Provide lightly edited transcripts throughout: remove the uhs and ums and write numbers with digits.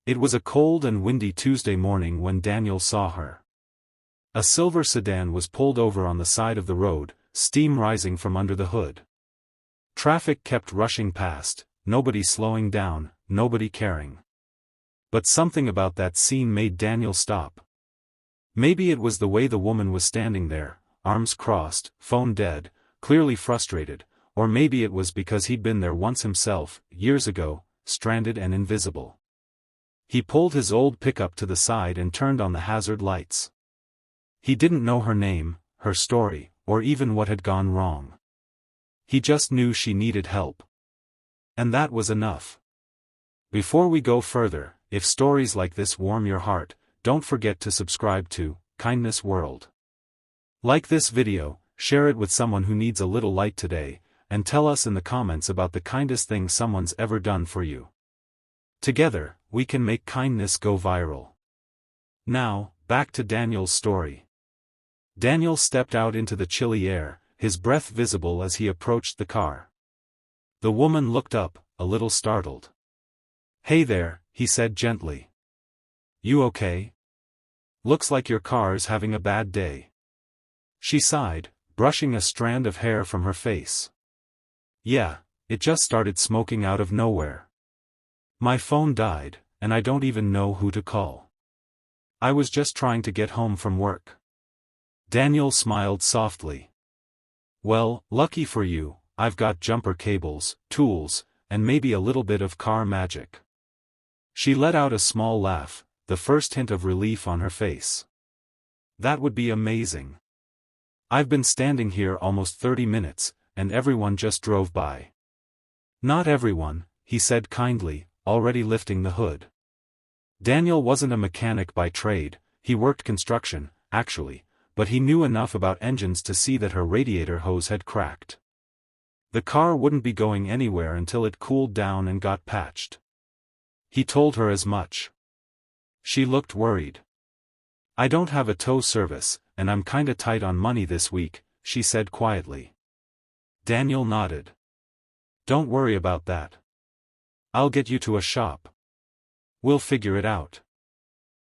It was a cold and windy Tuesday morning when Daniel saw her. A silver sedan was pulled over on the side of the road, steam rising from under the hood. Traffic kept rushing past, nobody slowing down, nobody caring. But something about that scene made Daniel stop. Maybe it was the way the woman was standing there, arms crossed, phone dead, clearly frustrated, or maybe it was because he'd been there once himself, years ago, stranded and invisible. He pulled his old pickup to the side and turned on the hazard lights. He didn't know her name, her story, or even what had gone wrong. He just knew she needed help. And that was enough. Before we go further, if stories like this warm your heart, don't forget to subscribe to Kindness World. Like this video, share it with someone who needs a little light today, and tell us in the comments about the kindest thing someone's ever done for you. Together, we can make kindness go viral. Now, back to Daniel's story. Daniel stepped out into the chilly air, his breath visible as he approached the car. The woman looked up, a little startled. "Hey there," he said gently. "You okay? Looks like your car's having a bad day." She sighed, brushing a strand of hair from her face. "Yeah, it just started smoking out of nowhere. My phone died, and I don't even know who to call. I was just trying to get home from work." Daniel smiled softly. "Well, lucky for you, I've got jumper cables, tools, and maybe a little bit of car magic." She let out a small laugh, the first hint of relief on her face. "That would be amazing. I've been standing here almost 30 minutes, and everyone just drove by." "Not everyone," he said kindly, already lifting the hood. Daniel wasn't a mechanic by trade, he worked construction, actually, but he knew enough about engines to see that her radiator hose had cracked. The car wouldn't be going anywhere until it cooled down and got patched. He told her as much. She looked worried. "I don't have a tow service, and I'm kinda tight on money this week," she said quietly. Daniel nodded. "Don't worry about that. I'll get you to a shop. We'll figure it out."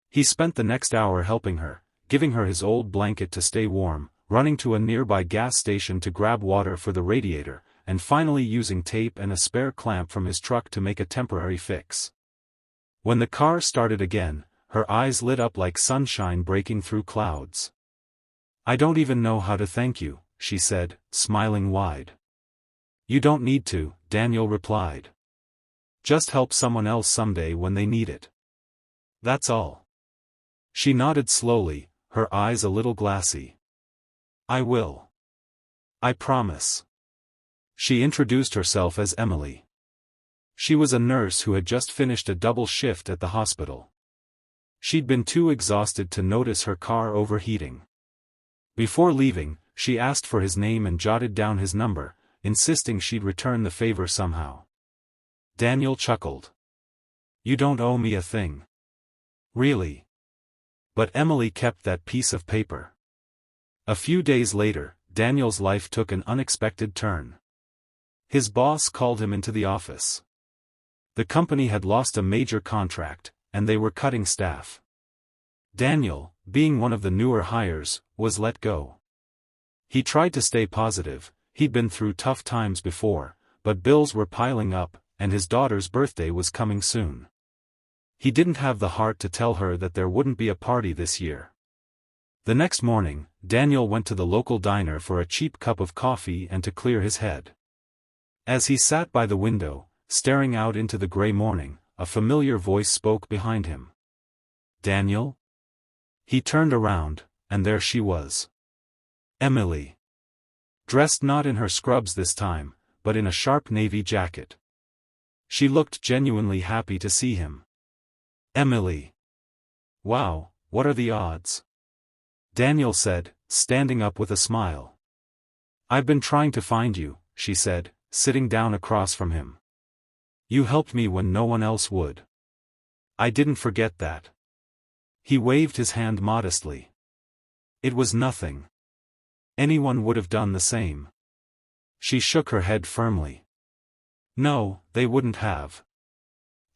He spent the next hour helping her, giving her his old blanket to stay warm, running to a nearby gas station to grab water for the radiator, and finally using tape and a spare clamp from his truck to make a temporary fix. When the car started again, her eyes lit up like sunshine breaking through clouds. "I don't even know how to thank you," she said, smiling wide. "You don't need to," Daniel replied. "Just help someone else someday when they need it. That's all." She nodded slowly, her eyes a little glassy. "I will. I promise." She introduced herself as Emily. She was a nurse who had just finished a double shift at the hospital. She'd been too exhausted to notice her car overheating. Before leaving, she asked for his name and jotted down his number, insisting she'd return the favor somehow. Daniel chuckled. "You don't owe me a thing." "Really?" But Emily kept that piece of paper. A few days later, Daniel's life took an unexpected turn. His boss called him into the office. The company had lost a major contract, and they were cutting staff. Daniel, being one of the newer hires, was let go. He tried to stay positive, he'd been through tough times before, but bills were piling up, and his daughter's birthday was coming soon. He didn't have the heart to tell her that there wouldn't be a party this year. The next morning, Daniel went to the local diner for a cheap cup of coffee and to clear his head. As he sat by the window, staring out into the gray morning, a familiar voice spoke behind him. "Daniel?" He turned around, and there she was. Emily. Dressed not in her scrubs this time, but in a sharp navy jacket. She looked genuinely happy to see him. "Emily. Wow, what are the odds?" Daniel said, standing up with a smile. "I've been trying to find you," she said, sitting down across from him. "You helped me when no one else would. I didn't forget that." He waved his hand modestly. "It was nothing. Anyone would have done the same." She shook her head firmly. "No, they wouldn't have.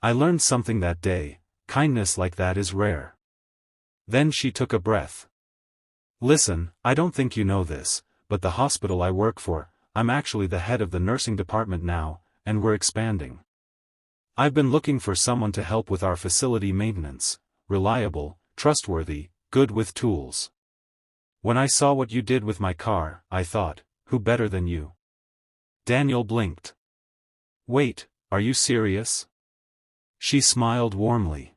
I learned something that day, kindness like that is rare. Then she took a breath. Listen, I don't think you know this, but the hospital I work for, I'm actually the head of the nursing department now, and we're expanding. I've been looking for someone to help with our facility maintenance, reliable, trustworthy, good with tools. When I saw what you did with my car, I thought, who better than you? Daniel blinked. Wait, are you serious? She smiled warmly.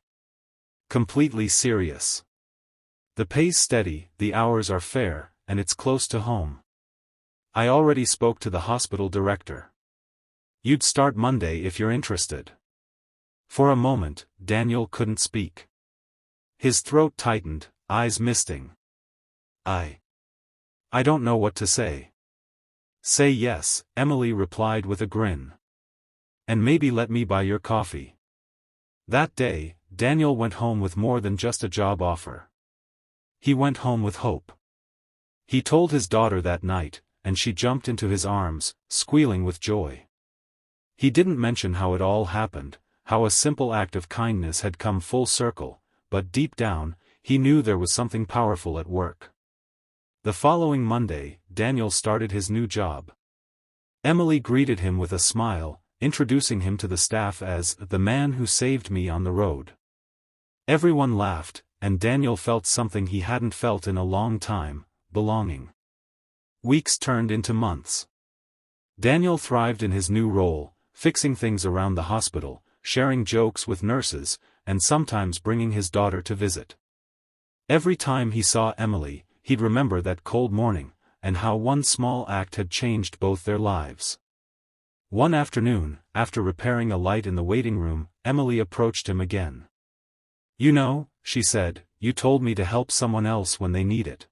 Completely serious. The pay's steady, the hours are fair, and it's close to home. I already spoke to the hospital director. You'd start Monday if you're interested. For a moment, Daniel couldn't speak. His throat tightened, eyes misting. I don't know what to say. Say yes, Emily replied with a grin. And maybe let me buy your coffee. That day, Daniel went home with more than just a job offer. He went home with hope. He told his daughter that night, and she jumped into his arms, squealing with joy. He didn't mention how it all happened, how a simple act of kindness had come full circle, but deep down, he knew there was something powerful at work. The following Monday, Daniel started his new job. Emily greeted him with a smile, introducing him to the staff as the man who saved me on the road. Everyone laughed, and Daniel felt something he hadn't felt in a long time, belonging. Weeks turned into months. Daniel thrived in his new role, fixing things around the hospital, sharing jokes with nurses, and sometimes bringing his daughter to visit. Every time he saw Emily, he'd remember that cold morning, and how one small act had changed both their lives. One afternoon, after repairing a light in the waiting room, Emily approached him again. You know, she said, you told me to help someone else when they need it.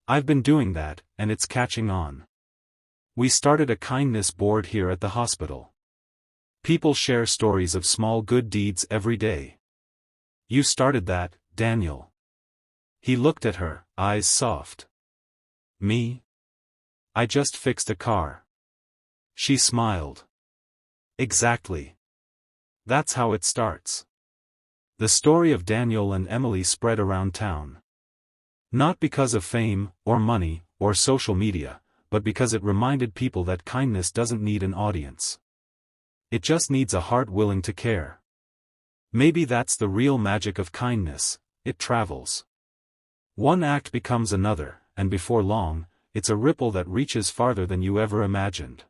I've been doing that, and it's catching on. We started a kindness board here at the hospital. People share stories of small good deeds every day. You started that, Daniel. He looked at her, eyes soft. Me? I just fixed a car. She smiled. Exactly. That's how it starts. The story of Daniel and Emily spread around town. Not because of fame, or money, or social media, but because it reminded people that kindness doesn't need an audience. It just needs a heart willing to care. Maybe that's the real magic of kindness, it travels. One act becomes another, and before long, it's a ripple that reaches farther than you ever imagined.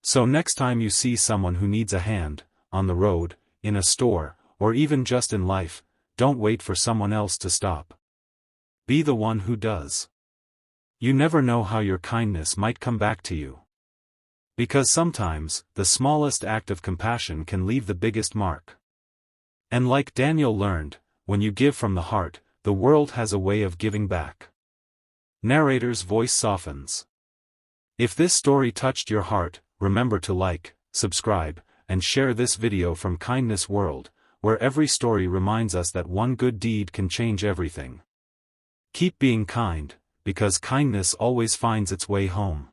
So next time you see someone who needs a hand, on the road, in a store, or even just in life, don't wait for someone else to stop. Be the one who does. You never know how your kindness might come back to you. Because sometimes, the smallest act of compassion can leave the biggest mark. And like Daniel learned, when you give from the heart, the world has a way of giving back. Narrator's voice softens. If this story touched your heart, remember to like, subscribe, and share this video from Kindness World, where every story reminds us that one good deed can change everything. Keep being kind, because kindness always finds its way home.